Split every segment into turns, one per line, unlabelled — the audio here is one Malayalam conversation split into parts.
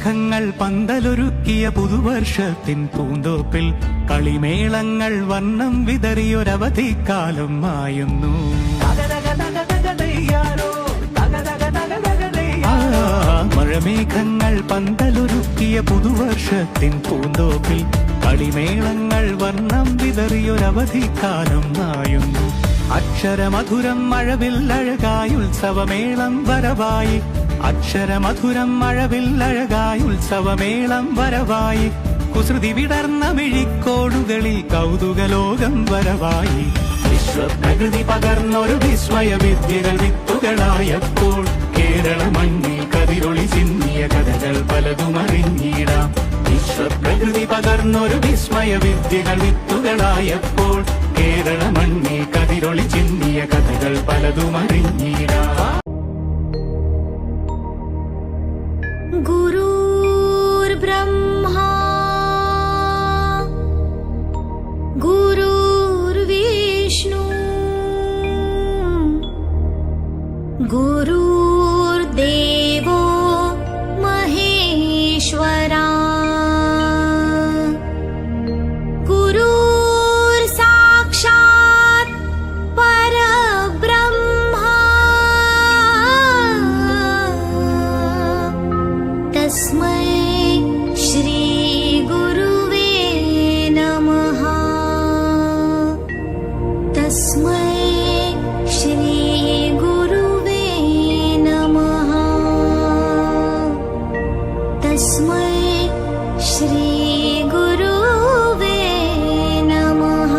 മഴമേഘങ്ങൾ പന്തലൊരുക്കിയ പുതുവർഷത്തിൻ പൂന്തോപ്പിൽ കളിമേളങ്ങൾ വർണ്ണം വിതറിയൊരവധിക്കാലം മായുന്നു. മഴമേഘങ്ങൾ പന്തലൊരുക്കിയ പുതുവർഷത്തിൻ പൂന്തോപ്പിൽ കളിമേളങ്ങൾ വർണ്ണം വിതറിയൊരവധിക്കാലം മായുന്നു. അക്ഷരമധുരം മഴവില്ലഴകായി ഉത്സവമേളം വരവായി. അക്ഷരമധുരം മഴവില്ലഴകായി ഉത്സവമേളം വരവായി. കുസൃതി വിടർന്ന മിഴിക്കോടുകളിൽ കൗതുകലോകം വരവായി. വിശ്വപ്രകൃതി പകർന്നൊരു വിസ്മയ വിദ്യകൾ വിത്തുകളായപ്പോൾ കേരള മണ്ണിൽ കതിരൊളി ചിന്നിയ കഥകൾ പലതും അറിഞ്ഞിടാം. വിശ്വപ്രകൃതി പകർന്നൊരു വിസ്മയ വിദ്യകൾ വിത്തുകളായപ്പോൾ കേരള മണ്ണിൽ കതിരൊളി ചിന്നിയ കഥകൾ പലതും അറിഞ്ഞിടാം.
गुरुर्ब्रह्मा गुरुर्विष्णु गुरुर्देवो महेश्वरा गुरुर्साक्षात् परब्रह्मा तस्मै श्री गुरुवे नमः. तस्मै श्री गुरुवे नमः. तस्मै श्री गुरुवे नमः.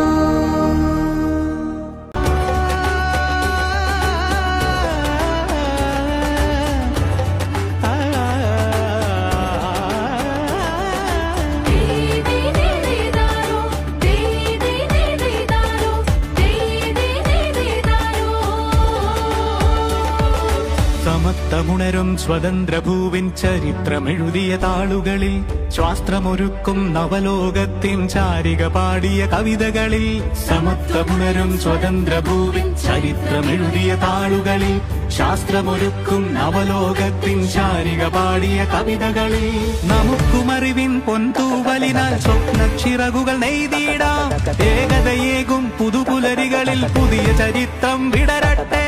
സമത്വമുണരും സ്വതന്ത്രഭൂവിൻ ചരിത്രമെഴുതിയ താളുകളിൽ ശാസ്ത്രമൊരുക്കും നവലോകത്തിൻ ചാരിക പാടിയ കവിതകളിൽ. സമത്വമുണരും സ്വതന്ത്രഭൂവിൻ ചരിത്രമെഴുതിയ താളുകളിൽ ശാസ്ത്രമൊരുക്കും നവലോകത്തിൻ ചാരിക പാടിയ കവിതകളിൽ. നമുക്കുമറിവിൻ പൊന്തൂവലിനാൽ സ്വപ്നച്ചിറകുകൾ നെയ്തിടാം. ഏകതയേകും പുതുപുലരികളിൽ പുതിയ ചരിത്രം വിടരട്ടെ.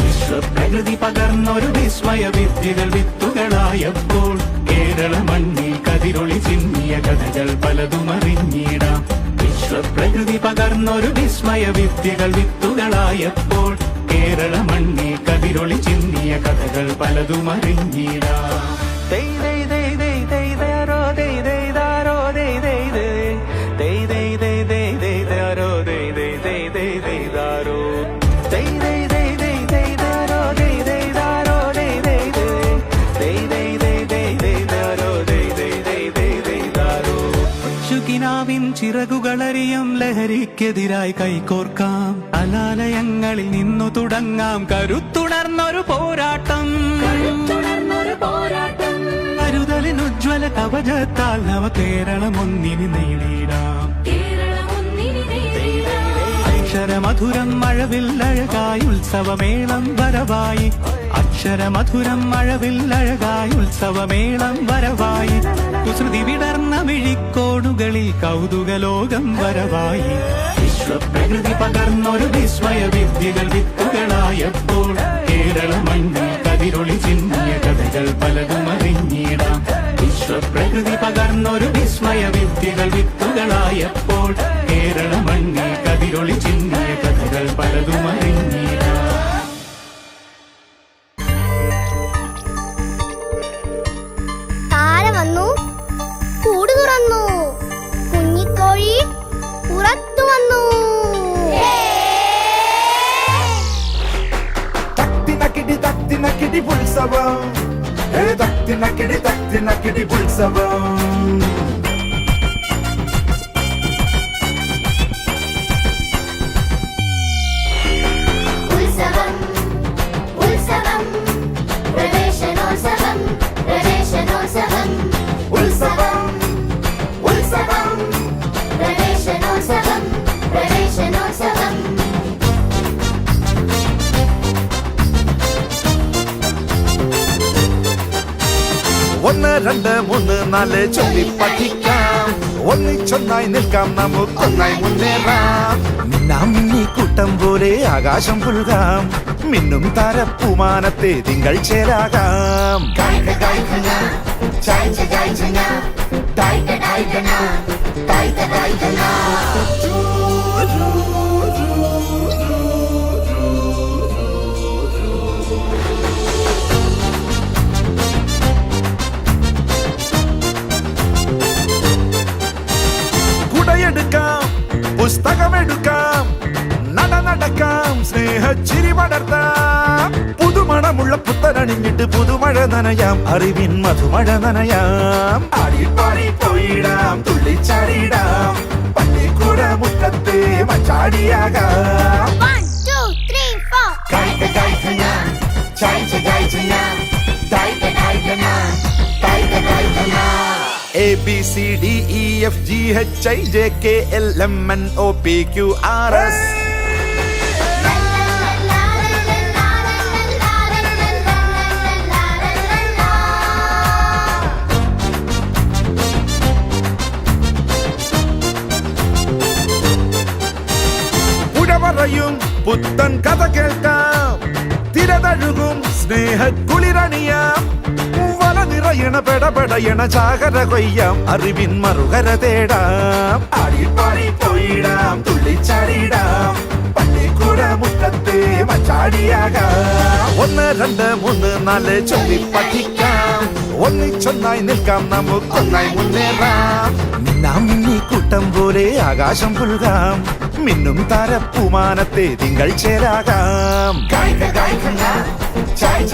വിശ്വപ്രകൃതി പകർന്നൊരു വിസ്മയ വിദ്യകൾ വിത്തുകളായപ്പോൾ കേരള മണ്ണിൽ കതിരൊളി ചിന്നിയ കഥകൾ പലതും അറിഞ്ഞിടാം. വിശ്വപ്രകൃതി പകർന്നൊരു വിസ്മയ വിദ്യകൾ വിത്തുകളായപ്പോൾ കേരള മണ്ണിൽ കതിരൊളി ചിന്നിയ കഥകൾ പലതും അറിഞ്ഞിടാം. ചിറകുകളറിയും ലഹരിക്കെതിരായി കൈകോർക്കാം. അലാലയങ്ങളിൽ നിന്നു തുടങ്ങാം കരുത്തുണർന്നൊരു പോരാട്ടം. കരുതലിനുജ്വല കവചത്താൽ നവ കേരളം ഒന്നിന് നേടിയിടാം. അക്ഷരമധുരം മഴവില്ലഴകായി ഉത്സവമേളം വരവായി. അക്ഷരമധുരം മഴവില്ലഴകായി ഉത്സവമേളം വരവായി. കുസൃതി വിടർന്ന മിഴിക്കോണുകളിൽ കൗതുകലോകം വരവായി. വിശ്വപ്രകൃതി പകർന്നൊരു വിസ്മയ വിദ്യകൾ വിത്തുകളായപ്പോൾ കേരള മണ്ണിൽ കതിരൊളി ചിന്നിയ കഥകൾ പലതും അറിഞ്ഞിടാം. വിശ്വപ്രകൃതി പകർന്നൊരു വിസ്മയ വിദ്യകൾ വിത്തുകളായപ്പോൾ കേരള മണ്ണിൽ കതിരൊളി ചിന്നിയ കഥകൾ പലതും അറിഞ്ഞിടാം.
വന്നു കൂട് തുറന്നു. കുഞ്ഞിക്കോഴി പുറത്തു വന്നു.
തത്തിനക്കിടി തത്തിനക്കിടി ഉത്സവം. തത്തിനക്കിടി തത്തിനക്കിടി ഉത്സവം.
ഉത്സവം ഉത്സവം പ്രവേശനോത്സവം പ്രവേശനോത്സവം. ഉത്സവം ഉത്സവം പ്രവേശനോത്സവം പ്രവേശനോത്സവം.
1 2 3 4 ചൊല്ലി പഠിക്കാം ഒന്നിച്ചൊന്നായി നിൽക്കാം നമുക്കൊന്നായി മുന്നേറാം മിന്നാം മിന്നി കൂട്ടം പോലെ ആകാശം പുൽകാം മിന്നും താരപ്പൂമാനത്തെ തിങ്കൾ ചേരാകാം കുടയെടുക്കാം പുസ്തകമെടുക്കാം നടക്കാം സ്നേഹച്ചിരി പടർത്താം പുതുമണമുള്ള പുത്തനണിഞ്ഞിട്ട് പുതുമഴ നനയാം അറിവിൻ മധുമഴ നനയാം ആടിപ്പാടി പോയിടാം തുള്ളിച്ചാടിയിടാം പള്ളിക്കൂട മുറ്റത്തെ മച്ചാടിയാകാം
1 2 3
A B C D E F G H I J K L M N O P Q R S പറയും പുത്തൻ കഥ കേൾക്കാം തിരതഴുകും സ്നേഹക്കുളിരണിയാം വല നിറയണ പെടപെടയണ ചാകര കൊയ്യാം അറിവിൻ മറുകര തേടാം ആടിപ്പാടി പോയിടാം തുള്ളിച്ചാടിയിടാം പള്ളിക്കൂട മുറ്റത്തെ മച്ചാടിയാകാം 1 2 3 4 ചൊല്ലി പഠിക്കാം ഒന്നിച്ചൊന്നായി നിൽക്കാം നമുക്കൊന്നായി മുന്നേറാം മിന്നാം മിന്നി കൂട്ടം പോലെ ആകാശം പുൽകാം മിന്നും താരപ്പൂമാനത്തെ തിങ്കൾ ചേരാകാം
Chai